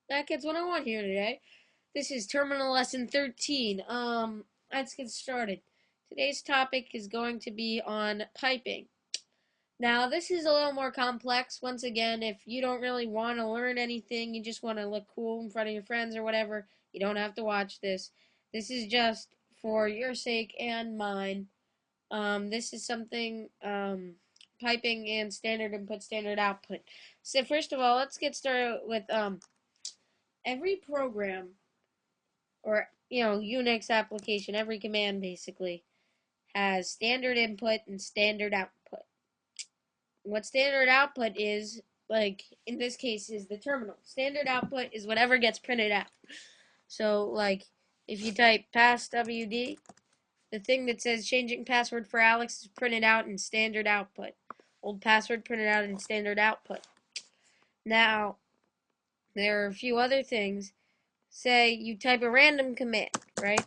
That Kids 101 here today. This is Terminal Lesson 13. Let's get started. Today's topic is going to be on piping. Now, this is a little more complex. Once again, if you don't really want to learn anything, you just want to look cool in front of your friends or whatever, you don't have to watch this. This is just for your sake and mine. This is something, piping and standard input, standard output. So first of all, let's get started with, every program or Unix application, every command basically has standard input and standard output. What standard output is, like in this case, is the terminal. Standard output is whatever gets printed out. So like if you type passwd, the thing that says changing password for Alex is printed out in standard output. Old password printed out in standard output. Now, there are a few other things. Say you type a random command, right?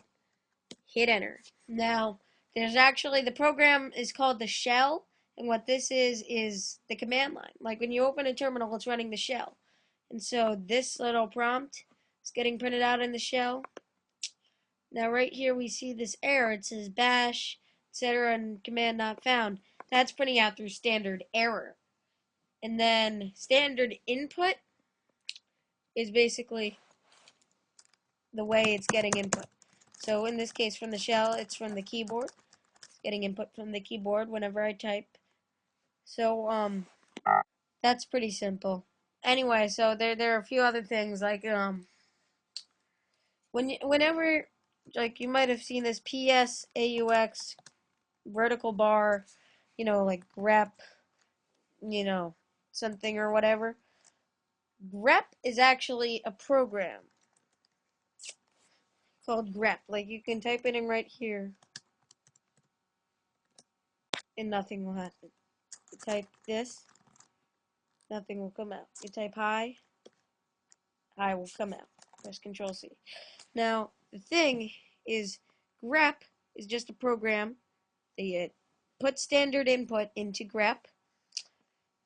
Hit enter. Now, there's actually, the program is called the shell, and what this is the command line. Like when you open a terminal, it's running the shell. And so this little prompt is getting printed out in the shell. Now right here we see this error. It says bash, etc. and command not found. That's printing out through standard error. And then standard input is basically the way it's getting input. So in this case, from the shell, it's from the keyboard. It's getting input from the keyboard whenever I type. So that's pretty simple. Anyway, so there are a few other things like whenever, like, you might have seen this PSAUX vertical bar, like grep, something or whatever. Grep is actually a program called grep. Like you can type it in right here and nothing will happen. You type this, nothing will come out. You type hi, hi will come out. Press Control C. Now, the thing is, grep is just a program that you put standard input into grep,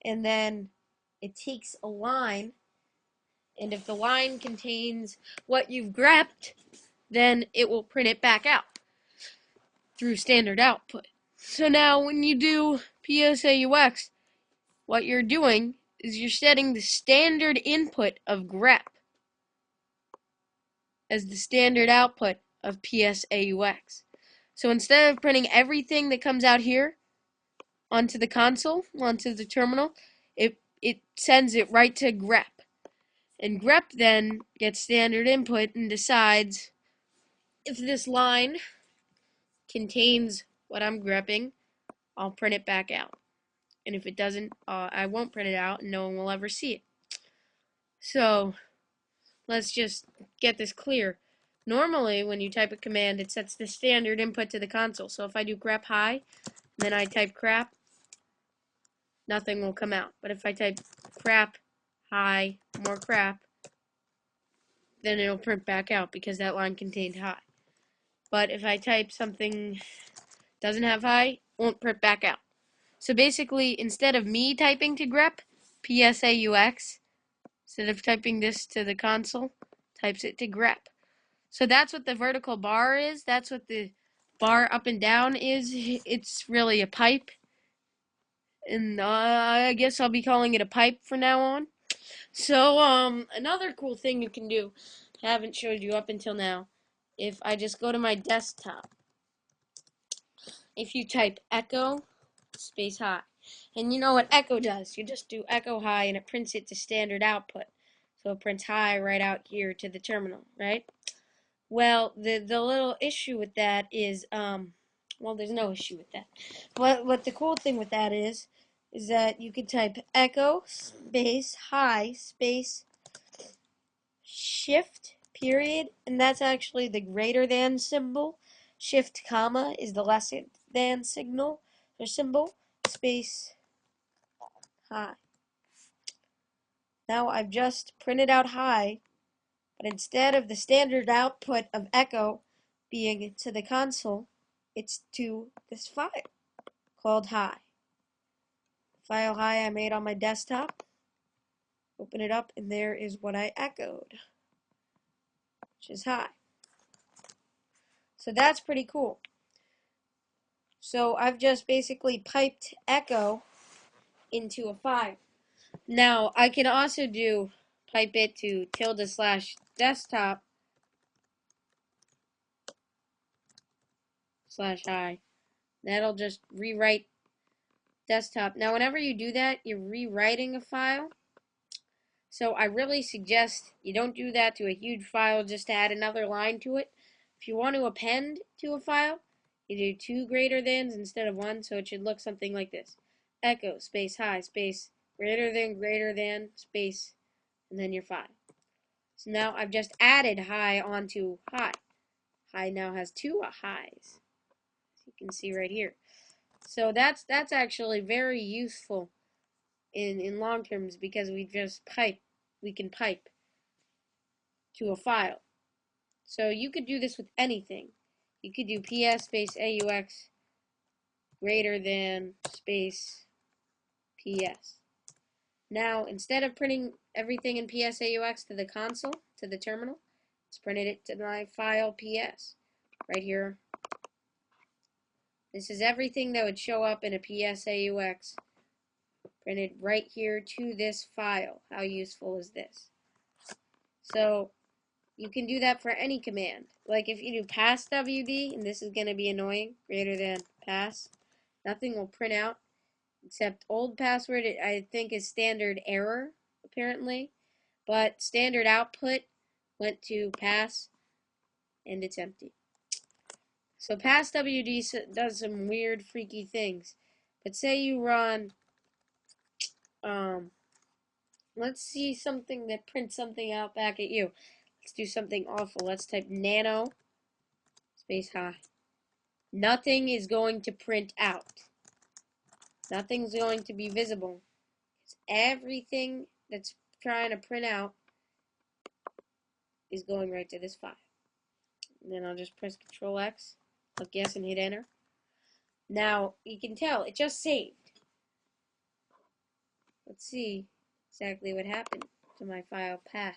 and then it takes a line, and if the line contains what you've grepped, then it will print it back out through standard output. So now when you do PSAUX, what you're doing is you're setting the standard input of grep as the standard output of PSAUX. So instead of printing everything that comes out here onto the console, onto the terminal, it sends it right to grep. And grep then gets standard input and decides if this line contains what I'm grepping, I'll print it back out. And if it doesn't, I won't print it out and no one will ever see it. So let's just get this clear. Normally, when you type a command, it sets the standard input to the console. So if I do grep hi, and then I type crap, nothing will come out. But if I type crap, hi, more crap, then it'll print back out because that line contained hi. But if I type something doesn't have hi, it won't print back out. So basically, instead of me typing to grep, PSAUX, instead of typing this to the console, types it to grep. So that's what the vertical bar is. That's what the bar up and down is. It's really a pipe. And I guess I'll be calling it a pipe from now on. So, another cool thing you can do, I haven't showed you up until now, if I just go to my desktop, if you type echo space hi, and you know what echo does, you just do echo hi and it prints it to standard output. So it prints hi right out here to the terminal, right? Well, the little issue with that is, well, there's no issue with that. What the cool thing with that is that you could type echo space hi space shift period, and that's actually the greater than symbol. Shift comma is the less than signal or symbol, space hi. Now I've just printed out hi, but instead of the standard output of echo being to the console, it's to this file called hi. File hi I made on my desktop. Open it up, and there is what I echoed, which is hi. So that's pretty cool. So I've just basically piped echo into a file. Now I can also pipe it to ~desktop /hi. That'll just rewrite desktop. Now whenever you do that, you're rewriting a file. So I really suggest you don't do that to a huge file just to add another line to it. If you want to append to a file, you do 2 greater thans instead of 1, so it should look something like this. Echo space hi space greater than space, and then your file. So now I've just added hi onto hi. Hi now has 2 highs, as you can see right here. So that's actually very useful in long terms, because we can pipe to a file. So you could do this with anything. You could do ps space aux greater than space ps. Now instead of printing everything in ps aux to the console, to the terminal, let's print it to my file ps right here. This is everything that would show up in a ps aux printed right here to this file. How useful is this? So you can do that for any command. Like if you do pass WD, and this is going to be annoying, greater than pass, nothing will print out except old password. I think is standard error, apparently. But standard output went to pass, and it's empty. So pass WD does some weird, freaky things. But say you run, let's see something that prints something out back at you. Let's do something awful. Let's type nano space hi. Nothing is going to print out. Nothing's going to be visible. Everything that's trying to print out is going right to this file. And then I'll just press Control X, click yes, and hit enter. Now you can tell it just saved. Let's see exactly what happened to my file pass.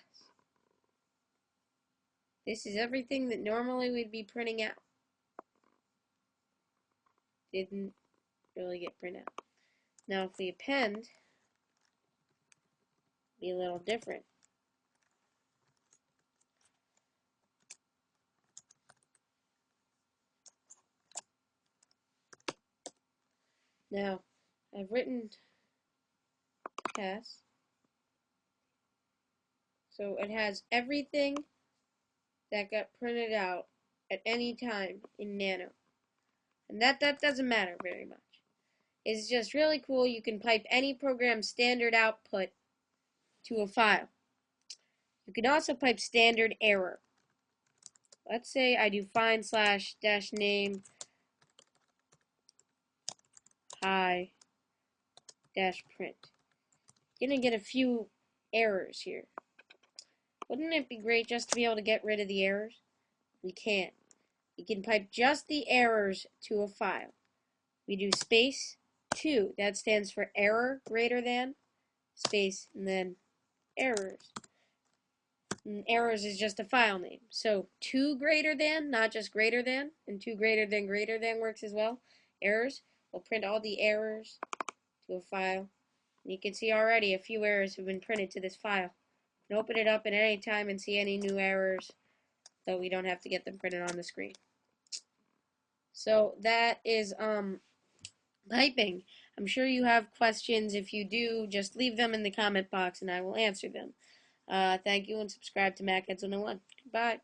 This is everything that normally we'd be printing out. Didn't really get printed out. Now if we append, it'll be a little different. Now I've written pass, so it has everything that got printed out at any time in Nano. And that doesn't matter very much. It's just really cool. You can pipe any program's standard output to a file. You can also pipe standard error. Let's say I do find /-name hi -print. You're gonna get a few errors here. Wouldn't it be great just to be able to get rid of the errors? We can't. You can pipe just the errors to a file. We do space 2. That stands for error greater than space and then errors. And errors is just a file name. So 2 greater than, not just greater than, and 2 greater than works as well. Errors will print all the errors to a file. And you can see already a few errors have been printed to this file. You can open it up at any time and see any new errors, so we don't have to get them printed on the screen. So that is piping. I'm sure you have questions. If you do, just leave them in the comment box and I will answer them. Thank you, and subscribe to MacHeads 101. Goodbye.